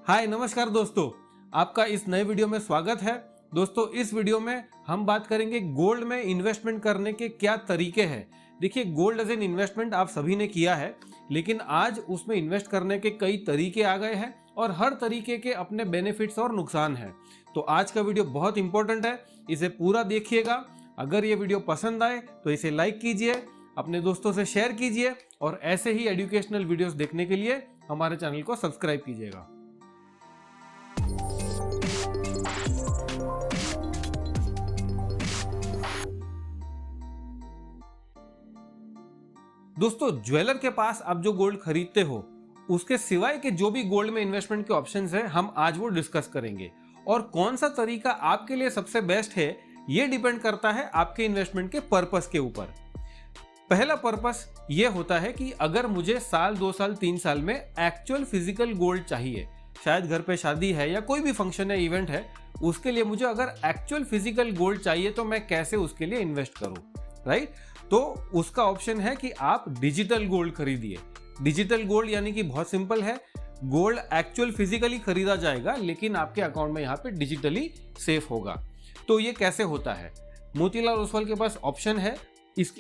हाय नमस्कार दोस्तों, आपका इस नए वीडियो में स्वागत है। दोस्तों इस वीडियो में हम बात करेंगे गोल्ड में इन्वेस्टमेंट करने के क्या तरीके हैं। देखिए, गोल्ड एज एन इन्वेस्टमेंट आप सभी ने किया है, लेकिन आज उसमें इन्वेस्ट करने के कई तरीके आ गए हैं और हर तरीके के अपने बेनिफिट्स और नुकसान हैं। तो आज का वीडियो बहुत इंपॉर्टेंट है, इसे पूरा देखिएगा। अगर ये वीडियो पसंद आए तो इसे लाइक कीजिए, अपने दोस्तों से शेयर कीजिए और ऐसे ही एजुकेशनल वीडियोस देखने के लिए हमारे चैनल को सब्सक्राइब कीजिएगा। दोस्तों, ज्वेलर के पास आप जो गोल्ड खरीदते हो उसके सिवाय के जो भी गोल्ड में इन्वेस्टमेंट के ऑप्शंस हैं, हम आज वो डिस्कस करेंगे। और कौन सा तरीका आपके लिए सबसे बेस्ट है ये डिपेंड करता है आपके इन्वेस्टमेंट के पर्पस के ऊपर। पहला पर्पस ये होता है कि अगर मुझे साल 2 साल 3 साल में एक्चुअल फिजिकल गोल्ड चाहिए, शायद घर पे शादी है या कोई भी फंक्शन है, इवेंट है, उसके लिए मुझे अगर एक्चुअल फिजिकल गोल्ड चाहिए तो मैं कैसे उसके लिए इन्वेस्ट करूं, राइट? तो उसका ऑप्शन है कि आप डिजिटल गोल्ड खरीदिए। डिजिटल गोल्ड यानी कि बहुत सिंपल है, गोल्ड एक्चुअल फिजिकली खरीदा जाएगा लेकिन आपके अकाउंट में यहाँ पे डिजिटली सेफ होगा। तो ये कैसे होता है? मोतीलाल ओसवाल के पास ऑप्शन है,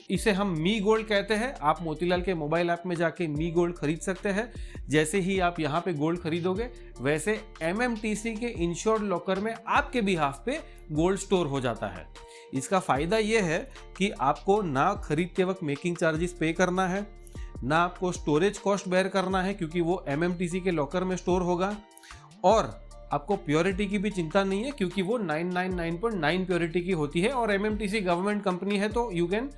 इसे हम मी गोल्ड कहते हैं। आप मोतीलाल के मोबाइल ऐप में जाके मी गोल्ड खरीद सकते हैं। जैसे ही आप यहाँ पे गोल्ड खरीदोगे वैसे एमएमटीसी के इंश्योर्ड लॉकर में आपके बिहाफ पे गोल्ड स्टोर हो जाता है। इसका फायदा यह है कि आपको ना खरीदते वक्त मेकिंग चार्जेस पे करना है, ना आपको स्टोरेज कॉस्ट बेयर करना है क्योंकि वो एमएमटीसी के लॉकर में स्टोर होगा, और आपको प्योरिटी की भी चिंता नहीं है क्योंकि वो 999.9 प्योरिटी की होती है और एमएमटीसी गवर्नमेंट कंपनी है तो you can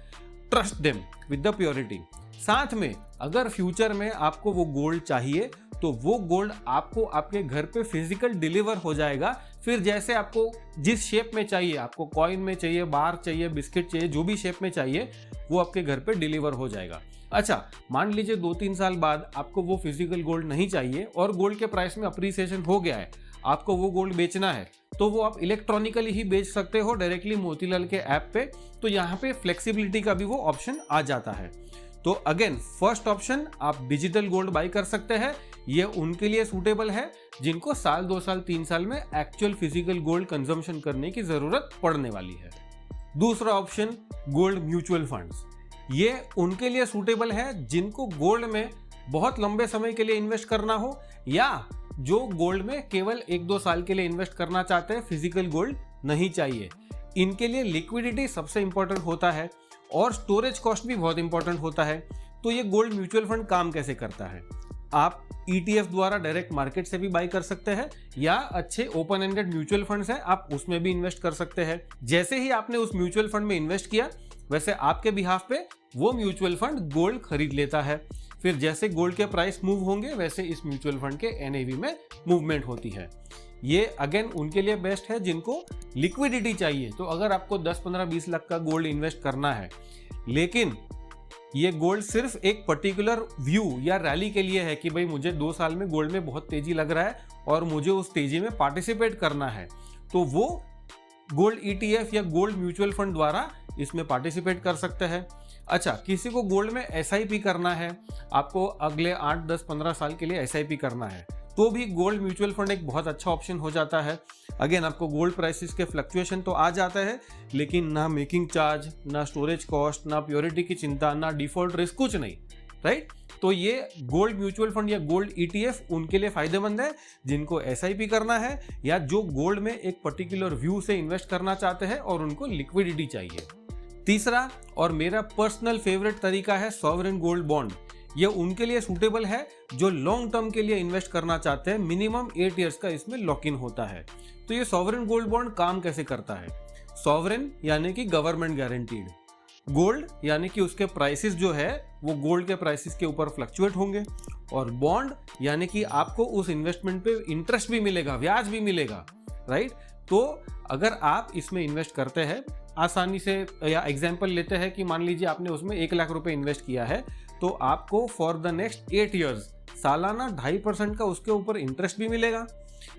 trust them with the purity. साथ में अगर फ्यूचर में आपको वो गोल्ड चाहिए तो वो गोल्ड आपको आपके घर पे फिजिकल डिलीवर हो जाएगा। फिर जैसे आपको जिस शेप में चाहिए, आपको कॉइन में चाहिए, बार चाहिए, बिस्किट चाहिए, जो भी शेप में चाहिए वो आपके घर पे डिलीवर हो जाएगा। अच्छा, मान लीजिए 2-3 साल बाद आपको वो फिजिकल गोल्ड नहीं चाहिए और गोल्ड के प्राइस में अप्रिसिएशन हो गया है, आपको वो गोल्ड बेचना है, तो वो आप इलेक्ट्रॉनिकली ही बेच सकते हो डायरेक्टली मोतीलाल के ऐप पे। तो यहाँ पे फ्लेक्सिबिलिटी का भी वो ऑप्शन आ जाता है। तो अगेन फर्स्ट ऑप्शन, आप डिजिटल गोल्ड बाई कर सकते हैं। ये उनके लिए सूटेबल है जिनको साल 2 साल 3 साल में एक्चुअल फिजिकल गोल्ड कंजम्पशन करने की जरूरत पड़ने वाली है। दूसरा ऑप्शन, गोल्ड म्यूचुअल फंड्स। ये उनके लिए सूटेबल है जिनको गोल्ड में बहुत लंबे समय के लिए इन्वेस्ट करना हो या जो गोल्ड में केवल 1-2 साल के लिए इन्वेस्ट करना चाहते हैं, फिजिकल गोल्ड नहीं चाहिए। इनके लिए लिक्विडिटी सबसे इंपॉर्टेंट होता है और स्टोरेज कॉस्ट भी बहुत इंपॉर्टेंट होता है। तो ये गोल्ड म्यूचुअल फंड काम कैसे करता है? आप ETF द्वारा डायरेक्ट मार्केट से भी बाई कर सकते हैं या अच्छे ओपन एंडेड म्यूचुअल फंड्स हैं, आप उसमें भी इन्वेस्ट कर सकते हैं। जैसे ही आपने उस म्यूचुअल फंड में इन्वेस्ट किया वैसे आपके बिहाफ पे वो म्यूचुअल फंड गोल्ड खरीद लेता है। फिर जैसे गोल्ड के प्राइस मूव होंगे वैसे इस म्यूचुअल फंड के NAV में मूवमेंट होती है। ये अगेन उनके लिए बेस्ट है जिनको लिक्विडिटी चाहिए। तो अगर आपको 10, 15, 20 लाख का गोल्ड इन्वेस्ट करना है लेकिन ये गोल्ड सिर्फ एक पर्टिकुलर व्यू या रैली के लिए है कि भाई मुझे 2 साल में गोल्ड में बहुत तेजी लग रहा है और मुझे उस तेजी में पार्टिसिपेट करना है, तो वो गोल्ड ETF या गोल्ड म्यूचुअल फंड द्वारा इसमें पार्टिसिपेट कर सकते हैं। अच्छा, किसी को गोल्ड में SIP करना है, आपको अगले 8, 10, 15 साल के लिए SIP करना है, तो भी गोल्ड म्यूचुअल फंड एक बहुत अच्छा ऑप्शन हो जाता है। अगेन आपको गोल्ड प्राइसेस के फ्लक्चुएशन तो आ जाता है लेकिन ना मेकिंग चार्ज, ना स्टोरेज कॉस्ट, ना प्योरिटी की चिंता, ना डिफॉल्ट रिस्क, कुछ नहीं, राइट? तो ये गोल्ड म्यूचुअल फंड या गोल्ड ETF उनके लिए फायदेमंद है जिनको SIP करना है या जो गोल्ड में एक पर्टिकुलर व्यू से इन्वेस्ट करना चाहते हैं और उनको लिक्विडिटी चाहिए। तीसरा और मेरा पर्सनल फेवरेट तरीका है सॉवरेन गोल्ड बॉन्ड। ये उनके लिए सूटेबल है जो लॉन्ग टर्म के लिए इन्वेस्ट करना चाहते हैं। मिनिमम 8 इयर्स का इसमें लॉक इन होता है। तो ये सॉवरेन गोल्ड बॉन्ड काम कैसे करता है? सॉवरेन यानी कि गवर्नमेंट गारंटीड, गोल्ड यानी कि उसके प्राइसेस जो है वो गोल्ड के प्राइसेस के ऊपर फ्लक्चुएट होंगे, और बॉन्ड यानी कि आपको उस इन्वेस्टमेंट पे इंटरेस्ट भी मिलेगा, ब्याज भी मिलेगा, राइट? तो अगर आप इसमें इन्वेस्ट करते हैं आसानी से, या एग्जांपल लेते हैं कि मान लीजिए आपने उसमें 1 लाख रुपए इन्वेस्ट किया है तो आपको फॉर द नेक्स्ट 8 इयर्स सालाना 2.5% का उसके ऊपर इंटरेस्ट भी मिलेगा,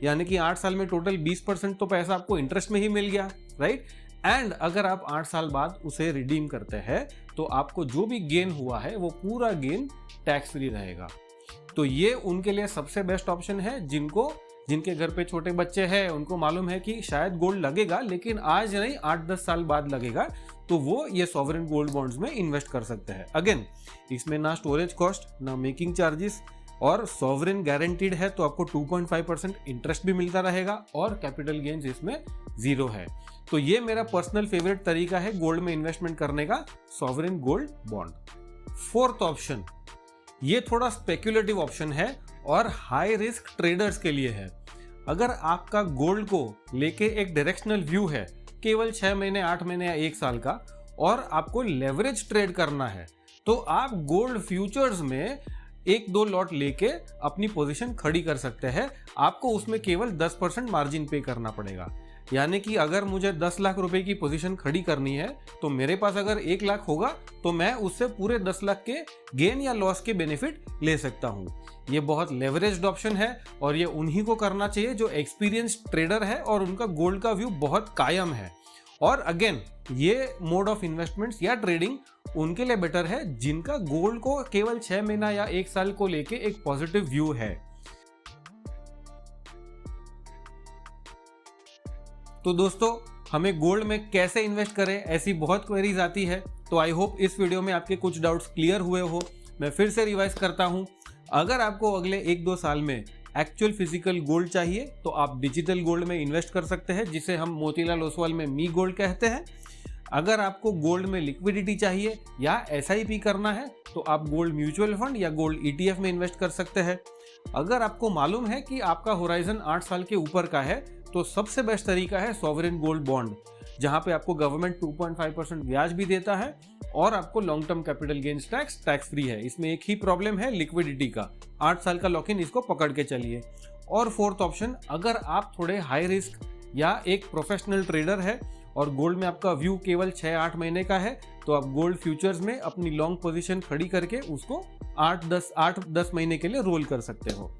यानी कि 8 साल में टोटल 20% तो पैसा आपको इंटरेस्ट में ही मिल गया, राइट? एंड अगर आप 8 साल बाद उसे रिडीम करते हैं तो आपको जो भी गेन हुआ है वो पूरा गेन टैक्स फ्री रहेगा। तो ये उनके लिए सबसे बेस्ट ऑप्शन है जिनके घर पे छोटे बच्चे हैं उनको मालूम है कि शायद गोल्ड लगेगा, लेकिन आज नहीं 8-10 साल बाद लगेगा, तो वो ये सॉवरेन गोल्ड बॉन्ड्स में इन्वेस्ट कर सकते हैं। अगेन इसमें ना स्टोरेज कॉस्ट, ना मेकिंग चार्जेस, और सॉवरेन गारंटीड है तो आपको 2.5% इंटरेस्ट भी मिलता रहेगा और कैपिटल गेन्स इसमें 0 है। तो ये मेरा पर्सनल फेवरेट तरीका है गोल्ड में इन्वेस्टमेंट करने का, sovereign gold bond. Fourth option, ये थोड़ा स्पेक्युलेटिव ऑप्शन है और हाई रिस्क ट्रेडर्स के लिए है। अगर आपका गोल्ड को लेके एक डायरेक्शनल व्यू है, केवल 6 महीने, 8 महीने या 1 साल का, और आपको लेवरेज ट्रेड करना है, तो आप गोल्ड फ्यूचर्स में 1-2 लॉट लेके अपनी पोजीशन खड़ी कर सकते हैं। आपको उसमें केवल 10% मार्जिन पे करना पड़ेगा। यानी कि अगर मुझे 10 लाख रुपए की पोजीशन खड़ी करनी है, तो मेरे पास अगर 1 लाख होगा तो मैं उससे पूरे 10 लाख के गेन या लॉस के बेनिफिट ले सकता हूँ। ये बहुत लेवरेज्ड ऑप्शन है और ये उन्हीं को करना चाहिए जो एक्सपीरियंस्ड ट्रेडर है और उनका गोल्ड का व्यू बहुत कायम है। और अगेन ये मोड ऑफ इन्वेस्टमेंट्स या ट्रेडिंग उनके लिए बेटर है जिनका गोल्ड को केवल 6 महीना या 1 साल को लेके एक पॉजिटिव व्यू है। तो दोस्तों, हमें गोल्ड में कैसे इन्वेस्ट करें, ऐसी बहुत क्वेरीज आती है। तो आई होप इस वीडियो में आपके कुछ डाउट्स क्लियर हुए हो। मैं फिर से रिवाइज करता हूं, अगर आपको अगले 1-2 साल में एक्चुअल फिजिकल गोल्ड चाहिए तो आप डिजिटल गोल्ड में इन्वेस्ट कर सकते हैं, जिसे हम मोतीलाल ओसवाल में मी गोल्ड कहते हैं। अगर आपको गोल्ड में लिक्विडिटी चाहिए या SIP करना है तो आप गोल्ड म्यूचुअल फंड या गोल्ड ETF में इन्वेस्ट कर सकते हैं। अगर आपको मालूम है कि आपका होराइजन 8 साल के ऊपर का है तो सबसे बेस्ट तरीका है सॉवरेन गोल्ड बॉन्ड, जहां पे आपको गवर्नमेंट 2.5% ब्याज भी देता है और आपको long term capital gains tax free है। इसमें एक ही प्रॉब्लम है लिक्विडिटी का, 8 साल का लॉक इन, इसको पकड़ के चलिए। और फोर्थ ऑप्शन, अगर आप थोड़े हाई रिस्क या एक प्रोफेशनल ट्रेडर है और गोल्ड में आपका व्यू केवल 6-8 महीने का है, तो आप गोल्ड फ्यूचर्स में अपनी लॉन्ग पोजीशन खड़ी करके उसको 8-10 महीने के लिए रोल कर सकते हो।